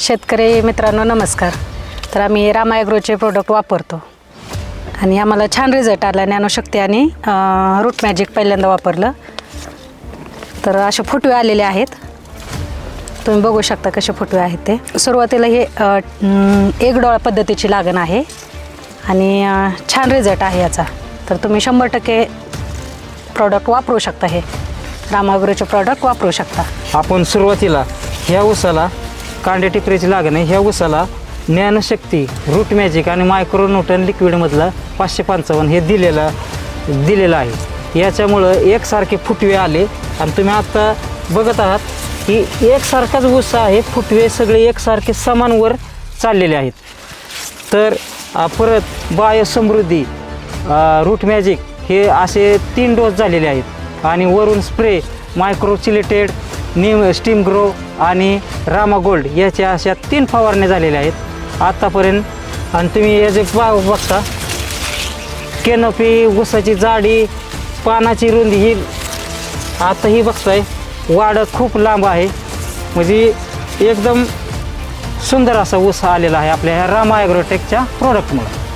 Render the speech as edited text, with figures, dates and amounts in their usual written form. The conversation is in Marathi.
शेतकरी मित्रांनो नमस्कार. तर आम्ही रामा ॲग्रोचे प्रोडक्ट वापरतो आणि आम्हाला छान रिझल्ट आला. नॅनोशक्ती आणि रूट मॅजिक पहिल्यांदा वापरलं तर असे फुटवे आलेले आहेत. तुम्ही बघू शकता कसे फुटवे आहेत ते. सुरुवातीला हे एक डोळा पद्धतीची लागण आहे आणि छान रिझल्ट आहे याचा. तर तुम्ही 100% प्रोडक्ट वापरू शकता. हे रामा ॲग्रोचे प्रोडक्ट वापरू शकता. आपण सुरुवातीला ह्या ऊसाला कांडे टिपरीची लागण आहे. ह्या ऊसाला ज्ञानशक्ती, रूट मॅजिक आणि मायक्रोन्यूटन लिक्विडमधला 555 हे दिलेलं आहे. याच्यामुळं एकसारखे फुटवे आले आणि तुम्ही आत्ता बघत आहात की एकसारखाच ऊस आहे. फुटवे सगळे एकसारखे समानवर चाललेले आहेत. तर परत बायोसमृद्धी, रूट मॅजिक हे असे 3 डोस झालेले आहेत आणि वरून स्प्रे मायक्रोचिलेटेड, स्टीम ग्रो आणि रामा गोल्ड याच्या अशा 3 फवारण्या झालेल्या आहेत आत्तापर्यंत. आणि तुम्ही याचे बघता कॅनोपी, ऊसाची जाडी, पानाची रुंदी ही आता ही बघताय वाढ खूप लांब आहे. म्हणजे एकदम सुंदर असा ऊस आलेला आहे आपल्या ह्या रामा ॲग्रोटेकच्या प्रोडक्टमुळे.